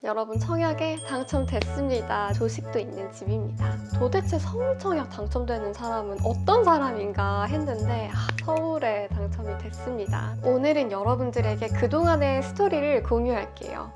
여러분, 청약에 당첨됐습니다. 조식도 있는 집입니다. 도대체 서울 청약 당첨되는 사람은 어떤 사람인가 했는데 서울에 당첨이 됐습니다. 오늘은 여러분들에게 그동안의 스토리를 공유할게요.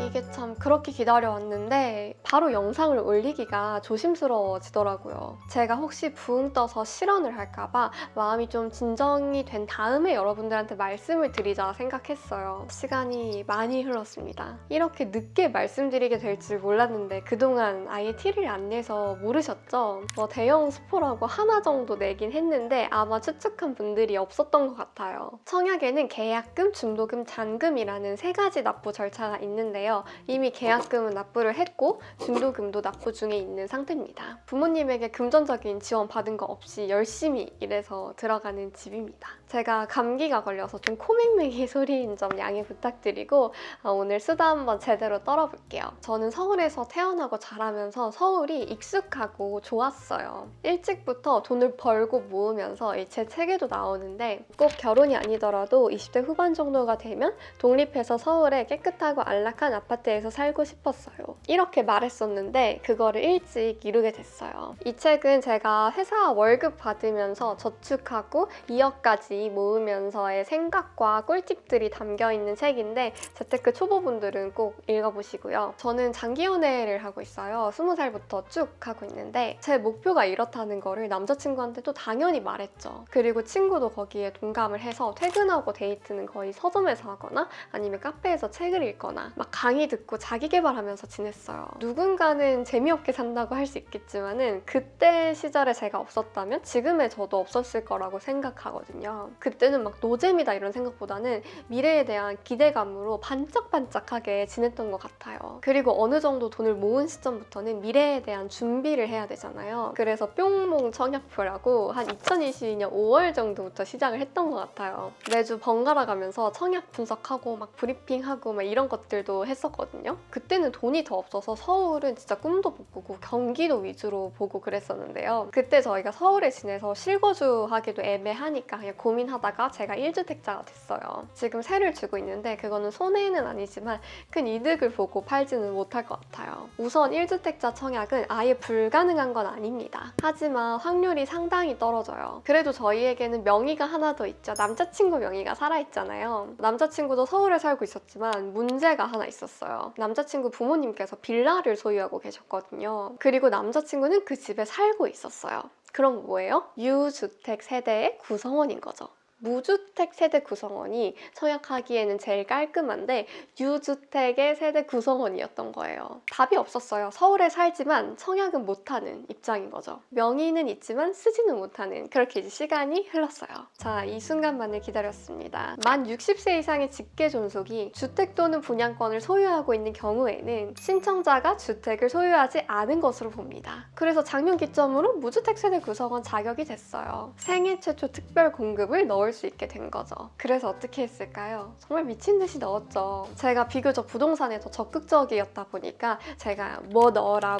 이게 참 그렇게 기다려왔는데 바로 영상을 올리기가 조심스러워지더라고요. 제가 혹시 붕 떠서 실언을 할까봐 마음이 좀 진정이 된 다음에 여러분들한테 말씀을 드리자 생각했어요. 시간이 많이 흘렀습니다. 이렇게 늦게 말씀드리게 될 줄 몰랐는데 그동안 아예 티를 안 내서 모르셨죠? 대형 스포라고 하나 정도 내긴 했는데 아마 추측한 분들이 없었던 것 같아요. 청약에는 계약금, 중도금, 잔금이라는 세 가지 납부 절차가 있는데요. 이미 계약금은 납부를 했고 중도금도 납부 중에 있는 상태입니다. 부모님에게 금전적인 지원 받은 거 없이 열심히 일해서 들어가는 집입니다. 제가 감기가 걸려서 좀 코맹맹이 소리인 점 양해 부탁드리고 오늘 수다 한번 제대로 떨어볼게요. 저는 서울에서 태어나고 자라면서 서울이 익숙하고 좋았어요. 일찍부터 돈을 벌고 모으면서 제 책에도 나오는데 꼭 결혼이 아니더라도 20대 후반 정도가 되면 독립해서 서울에 깨끗하고 안락한 아파트에서 살고 싶었어요. 이렇게 말했었는데 그거를 일찍 이루게 됐어요. 이 책은 제가 회사 월급 받으면서 저축하고 2억까지 모으면서의 생각과 꿀팁들이 담겨있는 책인데 재테크 초보분들은 꼭 읽어보시고요. 저는 장기 연애를 하고 있어요. 20살부터 쭉 하고 있는데 제 목표가 이렇다는 거를 남자친구한테도 당연히 말했죠. 그리고 친구도 거기에 동감을 해서 퇴근하고 데이트는 거의 서점에서 하거나 아니면 카페에서 책을 읽거나 막 강의 듣고 자기 개발하면서 지냈어요. 누군가는 재미없게 산다고 할 수 있겠지만은 그때 시절에 제가 없었다면 지금의 저도 없었을 거라고 생각하거든요. 그때는 막 노잼이다 이런 생각보다는 미래에 대한 기대감으로 반짝반짝하게 지냈던 것 같아요. 그리고 어느 정도 돈을 모은 시점부터는 미래에 대한 준비를 해야 되잖아요. 그래서 뿅몽 청약표라고 한 2022년 5월 정도부터 시작을 했던 것 같아요. 매주 번갈아 가면서 청약 분석하고 막 브리핑하고 막 이런 것들도 했었거든요. 그때는 돈이 더 없어서 서울은 진짜 꿈도 못 보고 경기도 위주로 보고 그랬었는데요. 그때 저희가 서울에 지내서 실거주 하기도 애매하니까 그냥 고민하다가 제가 1주택자가 됐어요. 지금 세를 주고 있는데 그거는 손해는 아니지만 큰 이득을 보고 팔지는 못할 것 같아요. 우선 1주택자 청약은 아예 불가능한 건 아닙니다. 하지만 확률이 상당히 떨어져요. 그래도 저희에게는 명의가 하나 더 있죠. 남자친구 명의가 살아있잖아요. 남자친구도 서울에 살고 있었지만 문제가 하나 있었어요. 남자친구 부모님께서 빌라를 소유하고 계셨거든요. 그리고 남자친구는 그 집에 살고 있었어요. 그럼 뭐예요? 유주택 세대의 구성원인 거죠. 무주택 세대 구성원이 청약하기에는 제일 깔끔한데 유주택의 세대 구성원이었던 거예요. 답이 없었어요. 서울에 살지만 청약은 못하는 입장인 거죠. 명의는 있지만 쓰지는 못하는, 그렇게 이제 시간이 흘렀어요. 자, 이 순간만을 기다렸습니다. 만 60세 이상의 직계 존속이 주택 또는 분양권을 소유하고 있는 경우에는 신청자가 주택을 소유하지 않은 것으로 봅니다. 그래서 작년 기점으로 무주택 세대 구성원 자격이 됐어요. 생애 최초 특별 공급을 넣을 수 있게 된 거죠. 그래서 어떻게 했을까요? 정말 미친 듯이 넣었죠. 제가 비교적 부동산에 더 적극적이었다 보니까 제가 뭐 넣어라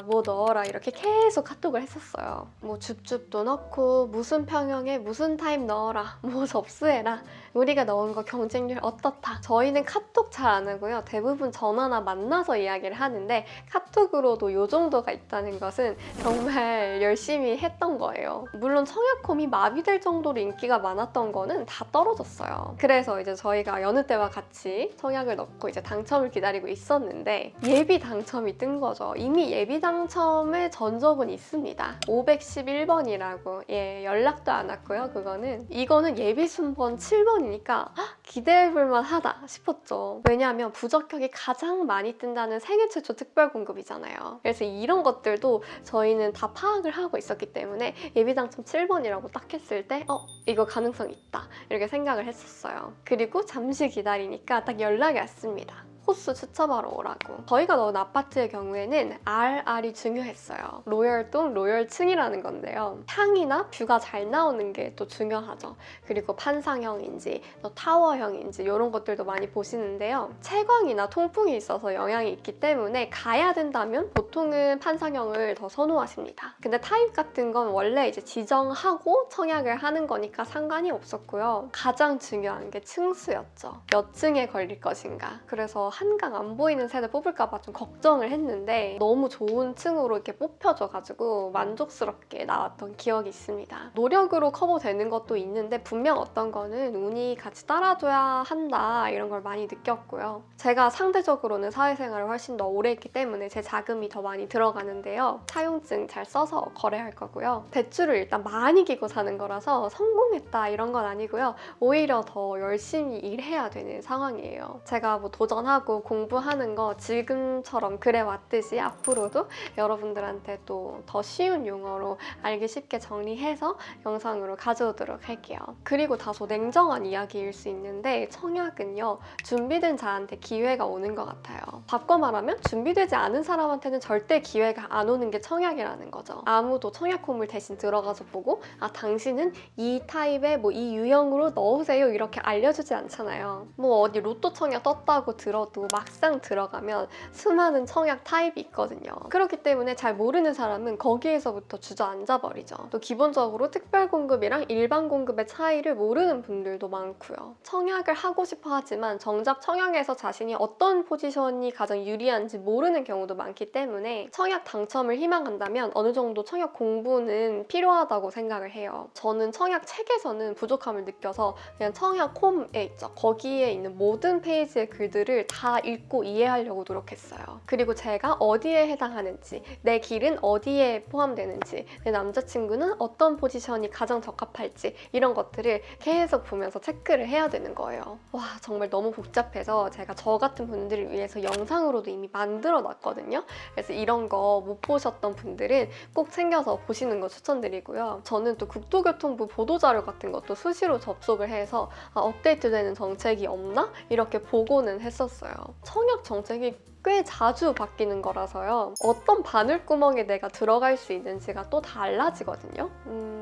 이렇게 계속 카톡을 했었어요. 뭐 줍줍도 넣고 무슨 평형에 무슨 타입 넣어라, 뭐 접수해라, 우리가 넣은 거 경쟁률 어떻다. 저희는 카톡 잘 안 하고요. 대부분 전화나 만나서 이야기를 하는데 카톡으로도 요 정도가 있다는 것은 정말 열심히 했던 거예요. 물론 청약홈이 마비될 정도로 인기가 많았던 거는 다 떨어졌어요. 그래서 이제 저희가 여느 때와 같이 청약을 넣고 이제 당첨을 기다리고 있었는데 예비 당첨이 뜬 거죠. 이미 예비 당첨의 전적은 있습니다. 511번이라고 연락도 안 왔고요. 이거는 예비 순번 7번이니까 기대해볼만 하다 싶었죠. 왜냐하면 부적격이 가장 많이 뜬다는 생애 최초 특별 공급이잖아요. 그래서 이런 것들도 저희는 다 파악을 하고 있었기 때문에 예비 당첨 7번이라고 딱 했을 때 이거 가능성 있다 이렇게 생각을 했었어요. 그리고 잠시 기다리니까 딱 연락이 왔습니다. 호수 추첨하러 오라고. 저희가 넣은 아파트의 경우에는 RR이 중요했어요. 로열동, 로열층이라는 건데요. 향이나 뷰가 잘 나오는 게 또 중요하죠. 그리고 판상형인지 또 타워형인지 이런 것들도 많이 보시는데요. 채광이나 통풍이 있어서 영향이 있기 때문에 가야 된다면 보통은 판상형을 더 선호하십니다. 근데 타입 같은 건 원래 이제 지정하고 청약을 하는 거니까 상관이 없었고요. 가장 중요한 게 층수였죠. 몇 층에 걸릴 것인가. 그래서 한강 안 보이는 세대 뽑을까봐 좀 걱정을 했는데 너무 좋은 층으로 이렇게 뽑혀져가지고 만족스럽게 나왔던 기억이 있습니다. 노력으로 커버되는 것도 있는데 분명 어떤 거는 운이 같이 따라줘야 한다 이런 걸 많이 느꼈고요. 제가 상대적으로는 사회생활을 훨씬 더 오래 했기 때문에 제 자금이 더 많이 들어가는데요. 차용증 잘 써서 거래할 거고요. 대출을 일단 많이 끼고 사는 거라서 성공했다 이런 건 아니고요. 오히려 더 열심히 일해야 되는 상황이에요. 제가 뭐 도전하고 공부하는 거 지금처럼 그래 왔듯이 앞으로도 여러분들한테 또 더 쉬운 용어로 알기 쉽게 정리해서 영상으로 가져오도록 할게요. 그리고 다소 냉정한 이야기일 수 있는데 청약은요, 준비된 자한테 기회가 오는 것 같아요. 바꿔 말하면 준비되지 않은 사람한테는 절대 기회가 안 오는 게 청약이라는 거죠. 아무도 청약 홈을 대신 들어가서 보고 당신은 이 타입의 뭐 이 유형으로 넣으세요 이렇게 알려주지 않잖아요. 뭐 어디 로또 청약 떴다고 들어도 막상 들어가면 수많은 청약 타입이 있거든요. 그렇기 때문에 잘 모르는 사람은 거기에서부터 주저앉아 버리죠. 또 기본적으로 특별 공급이랑 일반 공급의 차이를 모르는 분들도 많고요. 청약을 하고 싶어 하지만 정작 청약에서 자신이 어떤 포지션이 가장 유리한지 모르는 경우도 많기 때문에 청약 당첨을 희망한다면 어느 정도 청약 공부는 필요하다고 생각을 해요. 저는 청약 책에서는 부족함을 느껴서 그냥 청약 홈에 있죠. 거기에 있는 모든 페이지의 글들을 다 읽고 이해하려고 노력했어요. 그리고 제가 어디에 해당하는지, 내 길은 어디에 포함되는지, 내 남자친구는 어떤 포지션이 가장 적합할지 이런 것들을 계속 보면서 체크를 해야 되는 거예요. 와, 정말 너무 복잡해서 제가 저 같은 분들을 위해서 영상으로도 이미 만들어 놨거든요. 그래서 이런 거 못 보셨던 분들은 꼭 챙겨서 보시는 거 추천드리고요. 저는 또 국토교통부 보도자료 같은 것도 수시로 접속을 해서 업데이트되는 정책이 없나? 이렇게 보고는 했었어요. 청약 정책이 꽤 자주 바뀌는 거라서요. 어떤 바늘구멍에 내가 들어갈 수 있는지가 또 달라지거든요.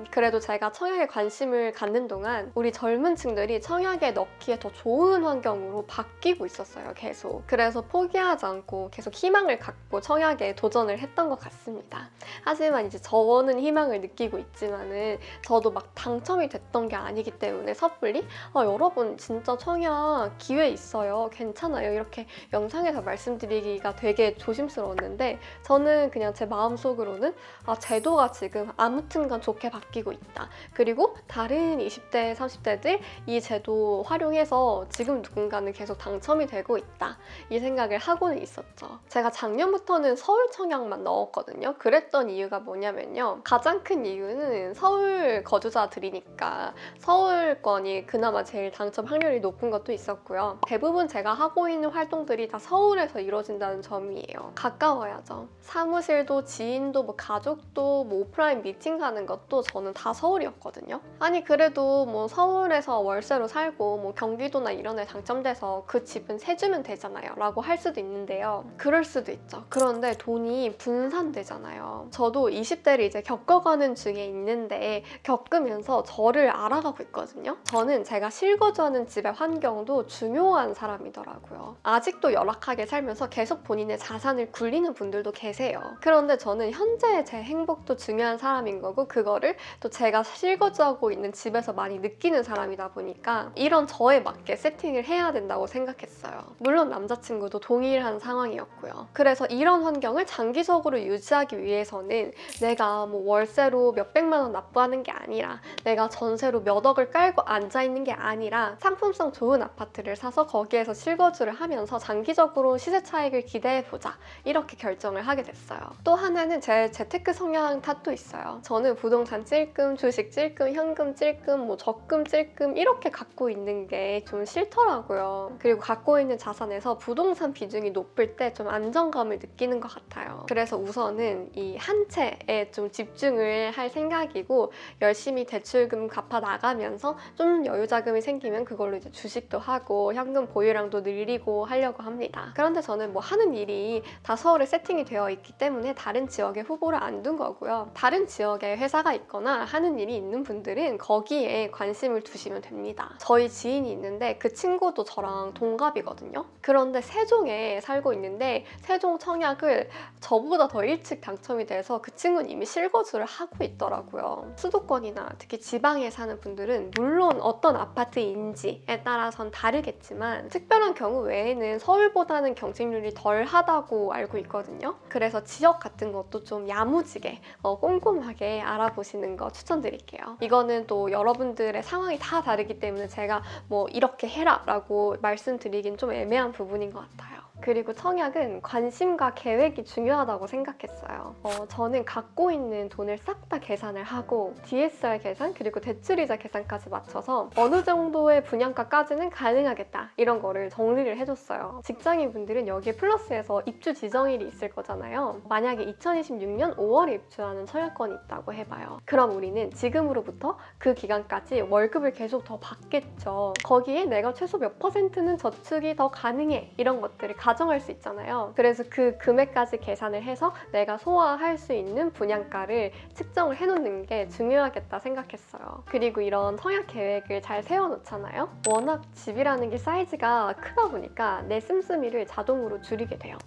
그래도 제가 청약에 관심을 갖는 동안 우리 젊은 층들이 청약에 넣기에 더 좋은 환경으로 바뀌고 있었어요, 계속. 그래서 포기하지 않고 계속 희망을 갖고 청약에 도전을 했던 것 같습니다. 하지만 이제 저는 희망을 느끼고 있지만은 저도 막 당첨이 됐던 게 아니기 때문에 섣불리 여러분 진짜 청약 기회 있어요, 괜찮아요 이렇게 영상에서 말씀드리기가 되게 조심스러웠는데 저는 그냥 제 마음속으로는 제도가 지금 아무튼간 좋게 바뀌고 있다. 그리고 다른 20대, 30대들 이 제도 활용해서 지금 누군가는 계속 당첨이 되고 있다. 이 생각을 하고는 있었죠. 제가 작년부터는 서울 청약만 넣었거든요. 그랬던 이유가 뭐냐면요. 가장 큰 이유는 서울 거주자들이니까 서울권이 그나마 제일 당첨 확률이 높은 것도 있었고요. 대부분 제가 하고 있는 활동들이 다 서울에서 이루어진다는 점이에요. 가까워야죠. 사무실도 지인도 뭐 가족도 뭐 오프라인 미팅 가는 것도 저는 다 서울이었거든요. 아니 그래도 뭐 서울에서 월세로 살고 뭐 경기도나 이런 데 당첨돼서 그 집은 세주면 되잖아요 라고 할 수도 있는데요. 그럴 수도 있죠. 그런데 돈이 분산되잖아요. 저도 20대를 이제 겪어가는 중에 있는데 겪으면서 저를 알아가고 있거든요. 저는 제가 실거주하는 집의 환경도 중요한 사람이더라고요. 아직도 열악하게 살면서 계속 본인의 자산을 굴리는 분들도 계세요. 그런데 저는 현재 제 행복도 중요한 사람인 거고 그거를 또 제가 실거주하고 있는 집에서 많이 느끼는 사람이다 보니까 이런 저에 맞게 세팅을 해야 된다고 생각했어요. 물론 남자친구도 동일한 상황이었고요. 그래서 이런 환경을 장기적으로 유지하기 위해서는 내가 뭐 월세로 몇백만 원 납부하는 게 아니라 내가 전세로 몇 억을 깔고 앉아있는 게 아니라 상품성 좋은 아파트를 사서 거기에서 실거주를 하면서 장기적으로 시세 차익을 기대해보자 이렇게 결정을 하게 됐어요. 또 하나는 제 재테크 성향 탓도 있어요. 저는 부동산 찔끔, 주식 찔끔, 현금 찔끔, 뭐 적금 찔끔 이렇게 갖고 있는 게 좀 싫더라고요. 그리고 갖고 있는 자산에서 부동산 비중이 높을 때 좀 안정감을 느끼는 것 같아요. 그래서 우선은 이 한 채에 좀 집중을 할 생각이고 열심히 대출금 갚아 나가면서 좀 여유 자금이 생기면 그걸로 이제 주식도 하고 현금 보유량도 늘리고 하려고 합니다. 그런데 저는 저는 뭐 하는 일이 다 서울에 세팅이 되어 있기 때문에 다른 지역에 후보를 안 둔 거고요. 다른 지역에 회사가 있거나 하는 일이 있는 분들은 거기에 관심을 두시면 됩니다. 저희 지인이 있는데 그 친구도 저랑 동갑이거든요. 그런데 세종에 살고 있는데 세종 청약을 저보다 더 일찍 당첨이 돼서 그 친구는 이미 실거주를 하고 있더라고요. 수도권이나 특히 지방에 사는 분들은 물론 어떤 아파트인지에 따라선 다르겠지만 특별한 경우 외에는 서울보다는 경쟁률이 덜 하다고 알고 있거든요. 그래서 지역 같은 것도 좀 야무지게 꼼꼼하게 알아보시는 거 추천드릴게요. 이거는 또 여러분들의 상황이 다 다르기 때문에 제가 뭐 이렇게 해라 라고 말씀드리긴 좀 애매한 부분인 것 같아요. 그리고 청약은 관심과 계획이 중요하다고 생각했어요. 저는 갖고 있는 돈을 싹 다 계산을 하고 DSR 계산 그리고 대출이자 계산까지 맞춰서 어느 정도의 분양가까지는 가능하겠다 이런 거를 정리를 해줬어요. 직장인분들은 여기에 플러스해서 입주 지정일이 있을 거잖아요. 만약에 2026년 5월에 입주하는 청약권이 있다고 해봐요. 그럼 우리는 지금으로부터 그 기간까지 월급을 계속 더 받겠죠. 거기에 내가 최소 몇 %는 저축이 더 가능해 이런 것들을 가정할 수 있잖아요. 그래서 그 금액까지 계산을 해서 내가 소화할 수 있는 분양가를 측정을 해놓는 게 중요하겠다 생각했어요. 그리고 이런 청약 계획을 잘 세워놓잖아요. 워낙 집이라는 게 사이즈가 크다 보니까 내 씀씀이를 자동으로 줄이게 돼요.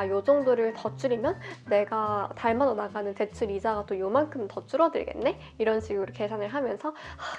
요 정도를 더 줄이면 내가 달마다 나가는 대출 이자가 또 요만큼 더 줄어들겠네? 이런 식으로 계산을 하면서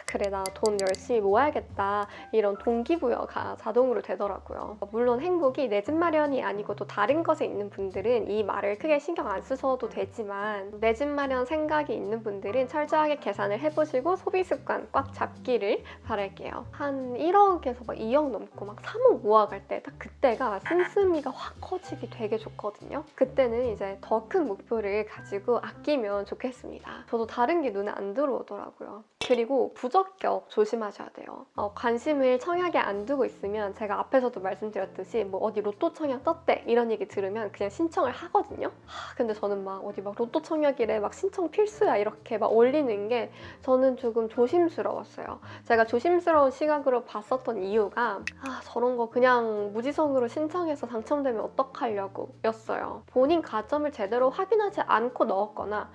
그래 나 돈 열심히 모아야겠다 이런 동기부여가 자동으로 되더라고요. 물론 행복이 내 집 마련이 아니고 또 다른 것에 있는 분들은 이 말을 크게 신경 안 쓰셔도 되지만 내 집 마련 생각이 있는 분들은 철저하게 계산을 해보시고 소비 습관 꽉 잡기를 바랄게요. 한 1억에서 막 2억 넘고 막 3억 모아갈 때 딱 그때가 씀씀이가 확 커지기 되게 좋거든요. 그때는 이제 더 큰 목표를 가지고 아끼면 좋겠습니다. 저도 다른 게 눈에 안 들어오더라고요. 그리고 부적격 조심하셔야 돼요. 관심을 청약에 안 두고 있으면 제가 앞에서도 말씀드렸듯이 뭐 어디 로또 청약 떴대 이런 얘기 들으면 그냥 신청을 하거든요. 근데 저는 막 어디 막 로또 청약이래 막 신청 필수야 이렇게 막 올리는 게 저는 조금 조심스러웠어요. 제가 조심스러운 시각으로 봤었던 이유가 저런 거 그냥 무지성으로 신청해서 당첨되면 어떡하려고 였어요. 본인 가점을 제대로 확인하지 않고 넣었거나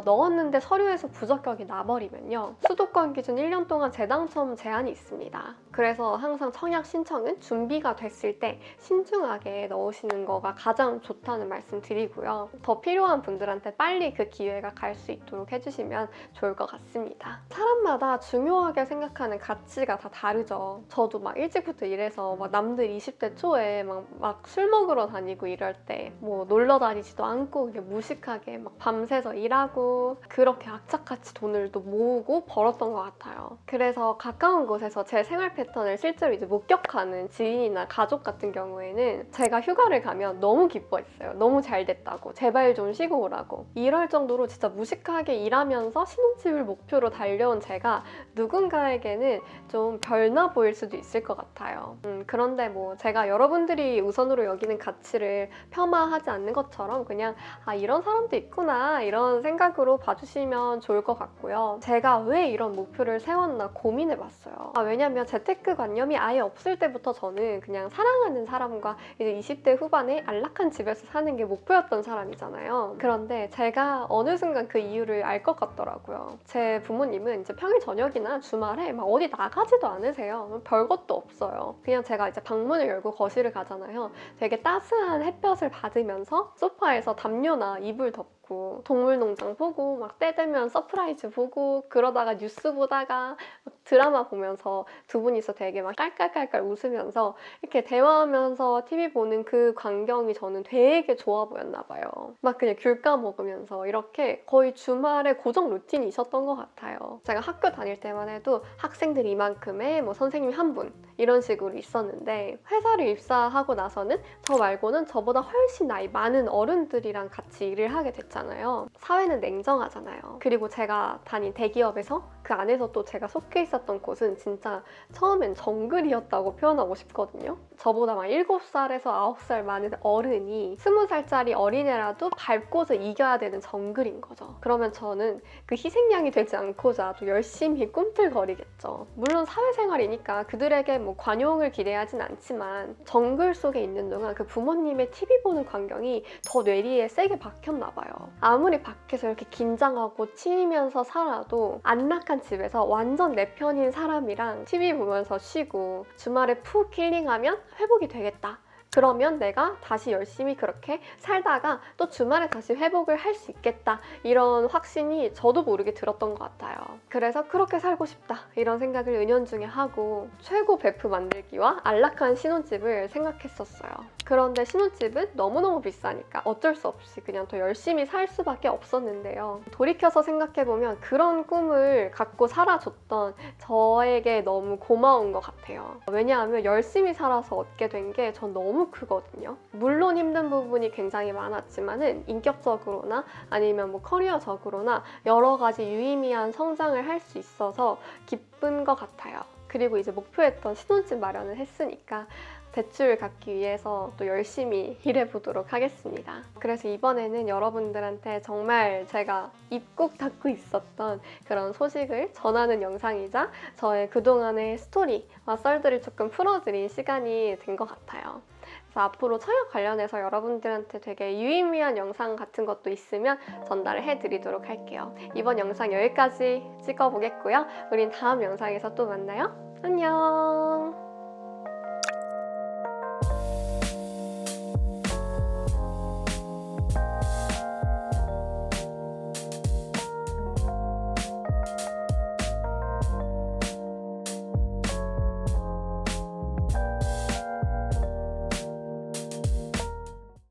넣었는데 서류에서 부적격이 나버리면요. 수도권 기준 1년 동안 재당첨 제한이 있습니다. 그래서 항상 청약 신청은 준비가 됐을 때 신중하게 넣으시는 거가 가장 좋다는 말씀 드리고요. 더 필요한 분들한테 빨리 그 기회가 갈 수 있도록 해주시면 좋을 것 같습니다. 사람마다 중요하게 생각하는 가치가 다 다르죠. 저도 막 일찍부터 일해서 막 남들 20대 초에 막 술 먹으러 다니고 이럴 때 뭐 놀러 다니지도 않고 그냥 무식하게 막 밤새서 일하고 그렇게 악착같이 돈을 또 모으고 벌었던 것 같아요. 그래서 가까운 곳에서 제 생활 패턴을 실제로 이제 목격하는 지인이나 가족 같은 경우에는 제가 휴가를 가면 너무 기뻐했어요. 너무 잘 됐다고. 제발 좀 쉬고 오라고. 이럴 정도로 진짜 무식하게 일하면서 신혼집을 목표로 달려온 제가 누군가에게는 좀 별나 보일 수도 있을 것 같아요. 그런데 뭐 제가 여러분들이 우선으로 여기는 가치를 폄하하지 않는 것처럼 그냥 이런 사람도 있구나 이런 생각으로 봐주시면 좋을 것 같고요. 제가 왜 이런 목표를 세웠나 고민해봤어요. 왜냐면 재테크관념이 아예 없을 때부터 저는 그냥 사랑하는 사람과 이제 20대 후반에 안락한 집에서 사는 게 목표였던 사람이잖아요. 그런데 제가 어느 순간 그 이유를 알 것 같더라고요. 제 부모님은 이제 평일 저녁이나 주말에 막 어디 나가지도 않으세요. 별것도 없어요. 그냥 제가 이제 방문을 열고 거실을 가잖아요. 되게 따스한 햇볕을 받으면서 소파에서 담요나 이불 덮고 동물농장 보고 막 때 되면 서프라이즈 보고 그러다가 뉴스 보다가 드라마 보면서 두 분이서 되게 막 깔깔깔깔 웃으면서 이렇게 대화하면서 TV 보는 그 광경이 저는 되게 좋아 보였나 봐요. 막 그냥 귤 까먹으면서 이렇게 거의 주말에 고정 루틴이 있었던 것 같아요. 제가 학교 다닐 때만 해도 학생들 이만큼의 뭐 선생님 한 분 이런 식으로 있었는데 회사를 입사하고 나서는 저 말고는 저보다 훨씬 나이 많은 어른들이랑 같이 일을 하게 됐잖아요. 사회는 냉정하잖아요. 그리고 제가 다닌 대기업에서 그 안에서 또 제가 속해 있었던 곳은 진짜 처음엔 정글이었다고 표현하고 싶거든요. 저보다 막 7살에서 9살 많은 어른이 20살짜리 어린애라도 밟고서 이겨야 되는 정글인 거죠. 그러면 저는 그 희생양이 되지 않고자 또 열심히 꿈틀거리겠죠. 물론 사회생활이니까 그들에게 뭐 관용을 기대하진 않지만 정글 속에 있는 동안 그 부모님의 TV 보는 광경이 더 뇌리에 세게 박혔나 봐요. 아무리 밖에서 이렇게 긴장하고 치이면서 살아도 안락한 집에서 완전 내 편인 사람이랑 TV 보면서 쉬고 주말에 푹 힐링하면 회복이 되겠다. 그러면 내가 다시 열심히 그렇게 살다가 또 주말에 다시 회복을 할 수 있겠다. 이런 확신이 저도 모르게 들었던 것 같아요. 그래서 그렇게 살고 싶다. 이런 생각을 은연중에 하고 최고 베프 만들기와 안락한 신혼집을 생각했었어요. 그런데 신혼집은 너무너무 비싸니까 어쩔 수 없이 그냥 더 열심히 살 수밖에 없었는데요. 돌이켜서 생각해보면 그런 꿈을 갖고 살아줬던 저에게 너무 고마운 것 같아요. 왜냐하면 열심히 살아서 얻게 된 게 전 너무 크거든요. 물론 힘든 부분이 굉장히 많았지만은 인격적으로나 아니면 뭐 커리어적으로나 여러 가지 유의미한 성장을 할 수 있어서 기쁜 것 같아요. 그리고 이제 목표했던 신혼집 마련을 했으니까 대출 갚기 위해서 또 열심히 일해보도록 하겠습니다. 그래서 이번에는 여러분들한테 정말 제가 입 꾹 닫고 있었던 그런 소식을 전하는 영상이자 저의 그동안의 스토리와 썰들을 조금 풀어드린 시간이 된 것 같아요. 그래서 앞으로 청약 관련해서 여러분들한테 되게 유의미한 영상 같은 것도 있으면 전달을 해드리도록 할게요. 이번 영상 여기까지 찍어보겠고요. 우린 다음 영상에서 또 만나요. 안녕!